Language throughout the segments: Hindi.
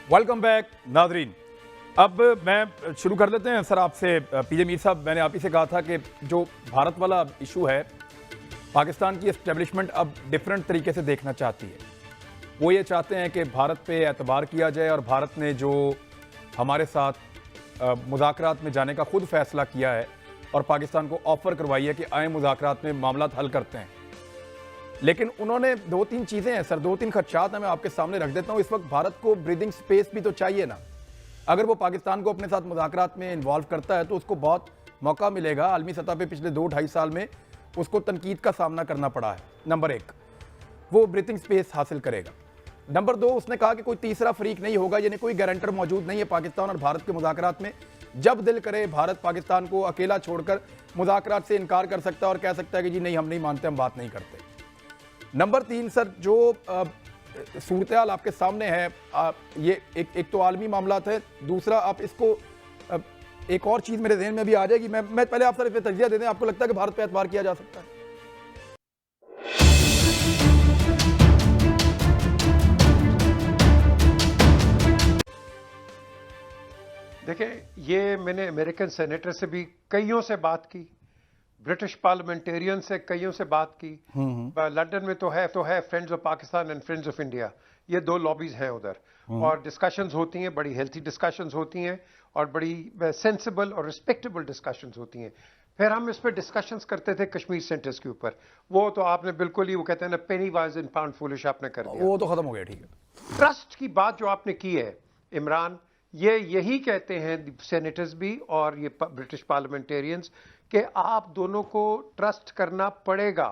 वेलकम बैक नाजरीन। अब मैं शुरू कर देते हैं सर आपसे। पीजे मीर साहब, मैंने आप ही से कहा था कि जो भारत वाला इशू है, पाकिस्तान की एस्टेब्लिशमेंट अब डिफरेंट तरीके से देखना चाहती है। वो ये चाहते हैं कि भारत पे एतबार किया जाए और भारत ने जो हमारे साथ मुज़ाकरात में जाने का खुद फैसला किया है और पाकिस्तान को ऑफ़र करवाई है कि आए मुज़ाकरात में मामला हल करते हैं। लेकिन उन्होंने दो तीन चीज़ें हैं सर, दो तीन खदशात हैं, मैं आपके सामने रख देता हूँ। इस वक्त भारत को ब्रीदिंग स्पेस भी तो चाहिए ना। अगर वो पाकिस्तान को अपने साथ मुज़ाकरात में इन्वॉल्व करता है तो उसको बहुत मौका मिलेगा। आलमी सतह पे पिछले 2-2.5 साल में उसको तनकीद का सामना करना पड़ा है। नंबर एक, वो ब्रीथिंग स्पेस हासिल करेगा। नंबर दो, उसने कहा कि कोई तीसरा फरीक नहीं होगा, यानी कोई गारंटर मौजूद नहीं है पाकिस्तान और भारत के मुज़ाकरात में। जब दिल करे भारत पाकिस्तान को अकेला छोड़कर मुज़ाकरात से इनकार कर सकता है और कह सकता है कि जी नहीं, हम नहीं मानते, हम बात नहीं करते। नंबर तीन सर, जो सूरत-ए-हाल आपके सामने है, ये एक तो आलमी मामला है, दूसरा आप इसको एक और चीज़ मेरे जहन में भी आ जाएगी। मैं पहले आप सर इस पर तजिया दे दें, आपको लगता है कि भारत पे एतबार किया जा सकता है? देखिए, ये मैंने अमेरिकन सेनेटर से भी कईयों से बात की, ब्रिटिश पार्लियामेंटेरियन से कईयों से बात की। लंदन में तो है friends of Pakistan and friends of India, ये दो लॉबीज हैं उधर, और डिस्कशंस होती हैं, बड़ी हेल्थी डिस्कशंस होती हैं और बड़ी सेंसिबल और रिस्पेक्टेबल डिस्कशंस होती हैं। फिर हम इस पर डिस्कशंस करते थे कश्मीर सेंटर्स के ऊपर। वो तो आपने बिल्कुल ही, वो कहते हैं ना, पेनी वाइज इन पाउंड फूलिश, आपने कर दिया। वो तो खत्म हो गया। ठीक है, ट्रस्ट की बात जो आपने की है इमरान, ये यही कहते हैं सेनेटर्स भी और ये ब्रिटिश पार्लियामेंटेरियंस कि आप दोनों को ट्रस्ट करना पड़ेगा,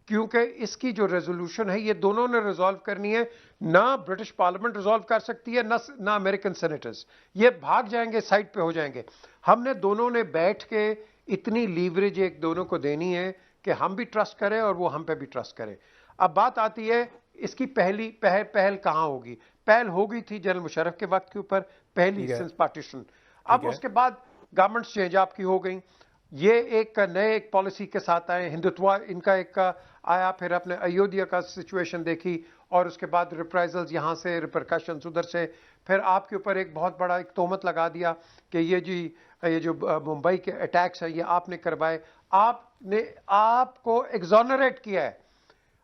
क्योंकि इसकी जो रेजोल्यूशन है ये दोनों ने रिजॉल्व करनी है। ना ब्रिटिश पार्लियामेंट रिजॉल्व कर सकती है, ना अमेरिकन सेनेटर्स। ये भाग जाएंगे, साइड पे हो जाएंगे। हमने दोनों ने बैठ के इतनी लीवरेज एक दोनों को देनी है कि हम भी ट्रस्ट करें और वो हम पे भी ट्रस्ट करें। अब बात आती है इसकी पहल कहां होगी। पहल हो गई थी जनरल मुशर्रफ के वक्त के ऊपर, पहली सिंस पार्टीशन। अब उसके बाद गवर्नमेंट्स चेंज आपकी हो गई, ये एक नए पॉलिसी के साथ आए, हिंदुत्व इनका एक आया, फिर अपने अयोध्या का सिचुएशन देखी और उसके बाद रिप्राइजल्स यहाँ से, रिपरकशंस उधर से, फिर आपके ऊपर एक बहुत बड़ा एक तोहमत लगा दिया कि ये जो मुंबई के अटैक्स हैं ये आपने करवाए। आपको एग्जोनरेट किया है,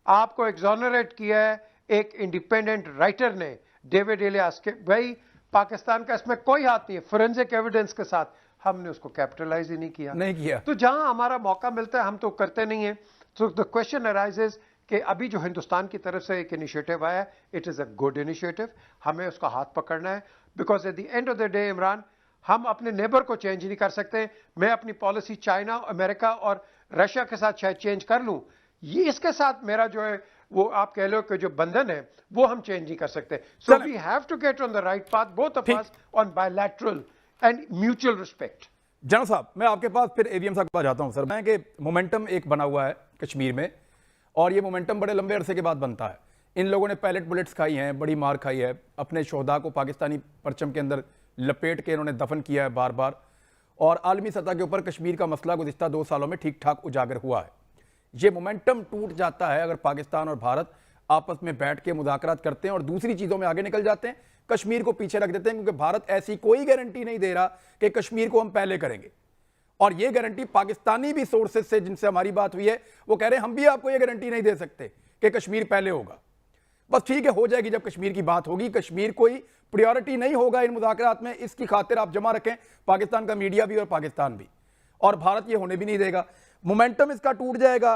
आपको एग्जोनरेट किया है एक इंडिपेंडेंट राइटर ने, डेविड इलियास के। भाई, पाकिस्तान का इसमें कोई हाथ नहीं है। फोरेंसिक एविडेंस के साथ हमने उसको कैपिटलाइज ही नहीं किया। तो जहां हमारा मौका मिलता है हम तो करते नहीं है। तो द क्वेश्चन अराइजेस कि अभी जो हिंदुस्तान की तरफ से एक इनिशिएटिव आया, it is a good initiative, हमें उसका हाथ पकड़ना है। Because at the end of the day Imran, हम अपने नेबर को चेंज नहीं कर सकते। मैं अपनी पॉलिसी चाइना, अमेरिका और रशिया के साथ शायद चेंज कर लूं, ये इसके साथ मेरा जो है वो आप कह लो कि जो बंधन है वो हम चेंज नहीं कर सकते। So we have to get on the right path, both of us, on bilateral and mutual respect. General साहब, मैं आपके पास फिर एवीएम साहब के पास जाता हूं सर। मैं कि मोमेंटम एक बना हुआ है कश्मीर में, और ये मोमेंटम बड़े लंबे अरसे के बाद बनता है। इन लोगों ने पैलेट बुलेट्स खाई हैं, बड़ी मार खाई है, अपने शोहदा को पाकिस्तानी परचम के अंदर लपेट के इन्होंने दफन किया है बार बार, और आलमी सतह के ऊपर कश्मीर का मसला गुज़िश्ता 2 सालों में ठीक ठाक उजागर हुआ है। ये मोमेंटम टूट जाता है अगर पाकिस्तान और भारत आपस में बैठ के मुज़ाकरात करते हैं और दूसरी चीज़ों में आगे निकल जाते हैं, कश्मीर को पीछे रख देते हैं, क्योंकि भारत ऐसी कोई गारंटी नहीं दे रहा कि कश्मीर को हम पहले करेंगे। और ये गारंटी पाकिस्तानी भी सोर्सेज से जिनसे हमारी बात हुई है, वो कह रहे हैं हम भी आपको ये गारंटी नहीं दे सकते कि कश्मीर पहले होगा। बस ठीक है, हो जाएगी जब कश्मीर की बात होगी। कश्मीर कोई प्रायोरिटी नहीं होगा इन मुज़ाकरात में, इसकी खातिर आप जमा रखें, पाकिस्तान का मीडिया भी और पाकिस्तान भी, और भारत ये होने भी नहीं देगा। मोमेंटम इसका टूट जाएगा,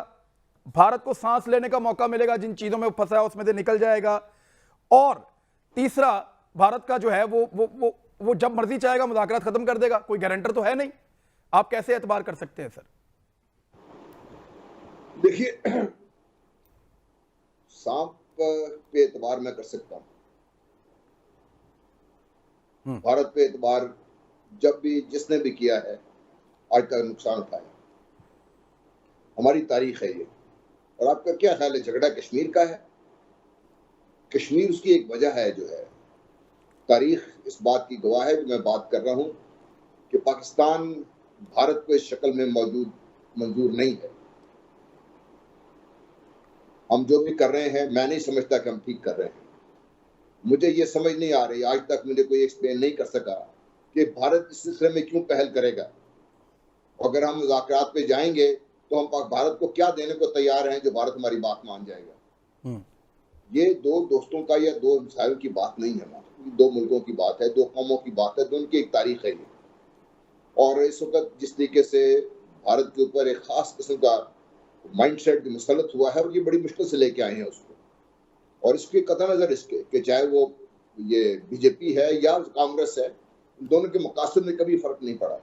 भारत को सांस लेने का मौका मिलेगा, जिन चीजों में फंसा है उसमें से निकल जाएगा। और तीसरा, भारत का जो है वो जब मर्जी चाहेगा मुज़ाकरात खत्म कर देगा, कोई गारंटर तो है नहीं। आप कैसे एतबार कर सकते हैं सर? देखिए, सांप पे एतबार मैं कर सकता हूं, भारत पे एतबार जब भी जिसने भी किया है आज तक नुकसान उठाया, हमारी तारीख है ये। और आपका क्या ख्याल है, झगड़ा कश्मीर का है? कश्मीर उसकी एक वजह है जो है, तारीख इस बात की गवाह है जो मैं बात कर रहा हूं कि पाकिस्तान भारत को इस शक्ल में मंजूर नहीं है। हम जो भी कर रहे हैं, मैं नहीं समझता कि हम ठीक कर रहे हैं। मुझे ये समझ नहीं आ रही, आज तक मुझे कोई एक्सप्लेन नहीं कर सका कि भारत इस सिलसिले में क्यों पहल करेगा। अगर हम मुज़ाकरात पे जाएंगे तो हम भारत को क्या देने को तैयार हैं जो भारत हमारी बात मान जाएगा। ये दो दोस्तों का या दो मिसाइलों की बात नहीं है, दो मुल्कों की बात है, दो कौमों की बात है, दोनों की एक तारीख है ये। और इस वक्त जिस तरीके से भारत के ऊपर एक खास किस्म का माइंडसेट जो मुसलत हुआ है, और ये बड़ी मुश्किल से लेके आए हैं उसको, और इसके कतई नजर इसके कि चाहे वो ये बीजेपी है या कांग्रेस है, दोनों के मकासद में कभी फर्क नहीं पड़ा।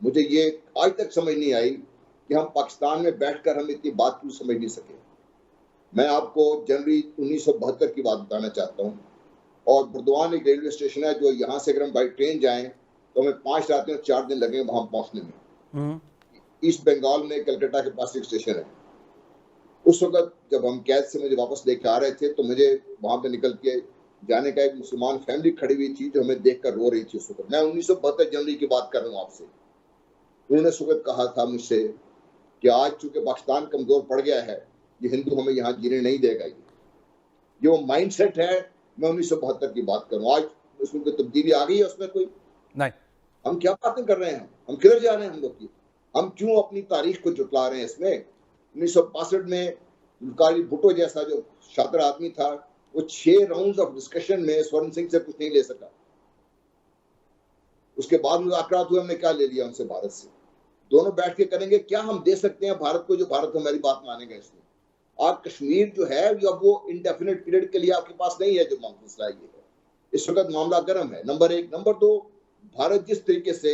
मुझे ये आज तक समझ नहीं आई कि हम पाकिस्तान में बैठकर हम इतनी बात क्यों समझ नहीं सके। मैं आपको जनवरी 1972 की बात बताना चाहता हूँ, और बुर्दवान एक रेलवे स्टेशन है जो यहाँ से अगर हम बाई ट्रेन जाएं तो हमें 5 रातें और 4 दिन लगेंगे वहां पहुंचने में। ईस्ट बंगाल में कलकत्ता के पास एक स्टेशन है। उस वक्त जब हम कैद से मुझे वापस लेके आ रहे थे तो मुझे वहां पे निकल के जाने का एक मुसलमान फैमिली खड़ी हुई थी जो हमें देखकर रो रही थी उस वक्त। मैं 1972 जनवरी की बात कर रहा हूँ आपसे। उन्होंने उस वक्त कहा था मुझसे कि आज चूंकि पाकिस्तान कमजोर पड़ गया है, ये हिंदू हमें यहाँ जीने नहीं देगा। ये वो माइंडसेट है। मैं 1972 की बात करूँ, आज उसमें कोई तब्दीली आ गई है उसमें कोई नहीं। हम क्या बातें कर रहे हैं, हम किधर जा रहे हैं हम लोग की, हम क्यों अपनी तारीख को जुटला रहे हैं इसमें। 1965 में जुल्फिकार भुट्टो जैसा जो शातिर आदमी था, वो 6 राउंड्स ऑफ डिस्कशन में स्वर्ण सिंह से कुछ नहीं ले सका। उसके बाद मुज़ाकरात हुए, हमने क्या ले लिया उनसे, भारत से। दोनों बैठ के करेंगे क्या हम दे सकते हैं भारत को जो भारत हमारी बात मानेगा। इसमें आप कश्मीर जो है अब वो इंडेफिनिट पीरियड के लिए आपके पास नहीं है। जो मसला ये है, इस वक्त मामला गर्म है, नंबर 1। नंबर 2, भारत जिस तरीके से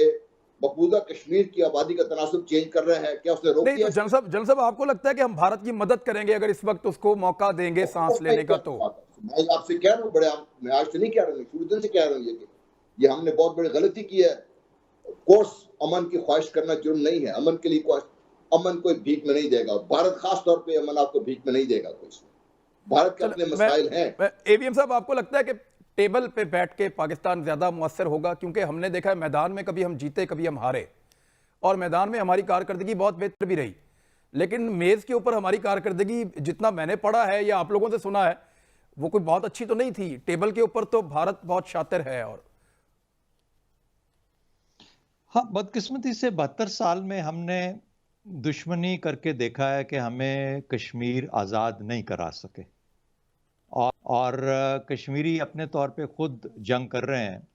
मकबूजा कश्मीर की आबादी का तनासुब चेंज कर रहा है, क्या उसने रोक दिया? जन साहब आपको लगता है कि हम भारत की मदद करेंगे अगर इस वक्त उसको मौका देंगे सांस लेने का? तो मैं आपसे कह रहा हूँ, मैं आज से नहीं कह रहा हूँ, शुरू दिन से कह रहा हूँ ये हमने बहुत बड़ी गलती की है। कोर्स अमन की ख्वाहिश करना जुर्म नहीं है। अमन के लिए अमन कोई भीख में नहीं देगा। भारत खास तौर पे अमन आपको भीख में नहीं देगा कोई। भारत के अपने मसाइल हैं। एवीएम साहब, आपको लगता है कि टेबल पे बैठ के पाकिस्तान ज्यादा मुअस्सर होगा? क्योंकि हमने देखा है मैदान में कभी हम जीते कभी हम हारे, और मैदान में हमारी कारकर्दगी बहुत बेहतर भी रही, लेकिन मेज के ऊपर हमारी कारकर्दगी जितना मैंने पढ़ा है या आप लोगों से सुना है वो कोई बहुत अच्छी तो नहीं थी। टेबल के ऊपर तो भारत बहुत शातिर है। और हाँ, बदकिस्मती से 72 साल में हमने दुश्मनी करके देखा है कि हमें कश्मीर आज़ाद नहीं करा सके, और कश्मीरी अपने तौर पे खुद जंग कर रहे हैं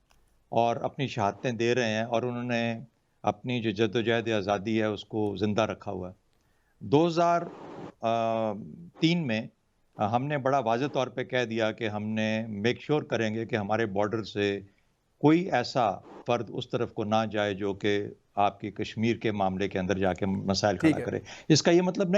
और अपनी शहादतें दे रहे हैं, और उन्होंने अपनी जो जद्दोजहद आज़ादी है उसको ज़िंदा रखा हुआ है। 2003 में हमने बड़ा वाज़ेह तौर पे कह दिया कि हमने मेक श्योर करेंगे कि हमारे बॉर्डर से कोई ऐसा फर्द उस तरफ को ना जाए जो कि आपकी कश्मीर के मामले के अंदर जाके मसाइल खड़ा करे। इसका ये मतलब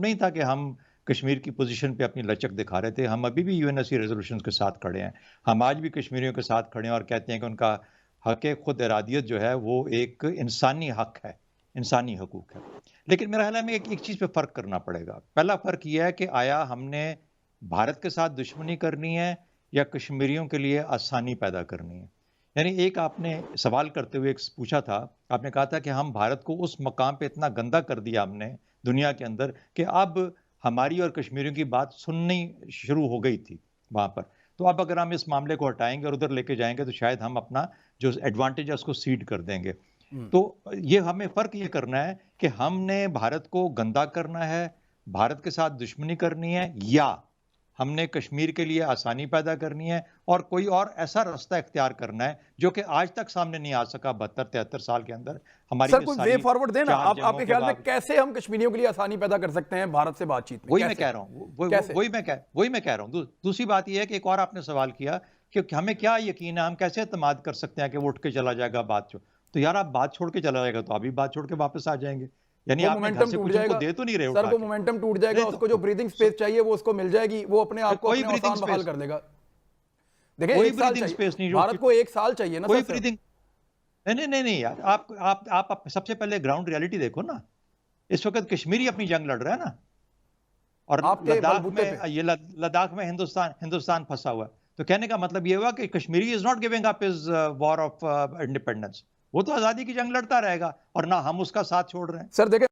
नहीं था कि हम कश्मीर की पोजीशन पे अपनी लचक दिखा रहे थे। हम अभी भी यूएनएससी रेजोल्यूशंस के साथ खड़े हैं। हम आज भी कश्मीरियों के साथ खड़े हैं और कहते हैं कि उनका हक खुद इरादियत जो है वो एक इंसानी हक है, इंसानी हकूक है। लेकिन मेरा ख्याल है एक चीज़ पे फ़र्क करना पड़ेगा। पहला फ़र्क यह है कि आया हमने भारत के साथ दुश्मनी करनी है या कश्मीरियों के लिए आसानी पैदा करनी है। यानी एक आपने सवाल करते हुए एक पूछा था, आपने कहा था कि हम भारत को उस मकाम पे इतना गंदा कर दिया हमने दुनिया के अंदर कि अब हमारी और कश्मीरियों की बात सुननी शुरू हो गई थी वहाँ पर। तो अब अगर हम इस मामले को हटाएंगे और उधर लेके जाएंगे तो शायद हम अपना जो एडवांटेज है उसको सीड कर देंगे। तो ये हमें फ़र्क ये करना है कि हमने भारत को गंदा करना है, भारत के साथ दुश्मनी करनी है, या हमने कश्मीर के लिए आसानी पैदा करनी है और कोई और ऐसा रास्ता इख्तियार करना है जो कि आज तक सामने नहीं आ सका 72-73 साल के अंदर। हमारी सर कोई वे फॉरवर्ड देना आपके ख्याल में, कैसे हम कश्मीरियों के लिए आसानी पैदा कर सकते हैं भारत से बातचीत में? वही मैं कह रहा हूँ, दूसरी बात यह है कि एक और आपने सवाल किया कि हमें क्या यकीन है, हम कैसे एतमाद कर सकते हैं कि वो उठ के चला जाएगा बात। तो यार आप बात छोड़ के चला जाएगा तो अभी बात छोड़ के वापस आ जाएंगे, यानी आप मोमेंटम टूट जाएगा, दे तो नहीं रहे सर, वो मोमेंटम टूट जाएगा, उसको जो ब्रीदिंग स्पेस चाहिए वो उसको मिल जाएगी, वो अपने आप को अपने आसान बहाल कर देगा। देखिए कोई ब्रीदिंग स्पेस नहीं, भारत को 1 साल चाहिए ना। कोई ब्रीदिंग नहीं यार, आप सबसे पहले ग्राउंड रियलिटी देखो ना। इस वक्त कश्मीरी अपनी जंग लड़ रहा है ना, और लद्दाख में हिंदुस्तान फंसा हुआ है। तो कहने का मतलब ये हुआ कि Kashmiri is not giving up his war of independence. वो तो आजादी की जंग लड़ता रहेगा और ना हम उसका साथ छोड़ रहे हैं। सर देखिए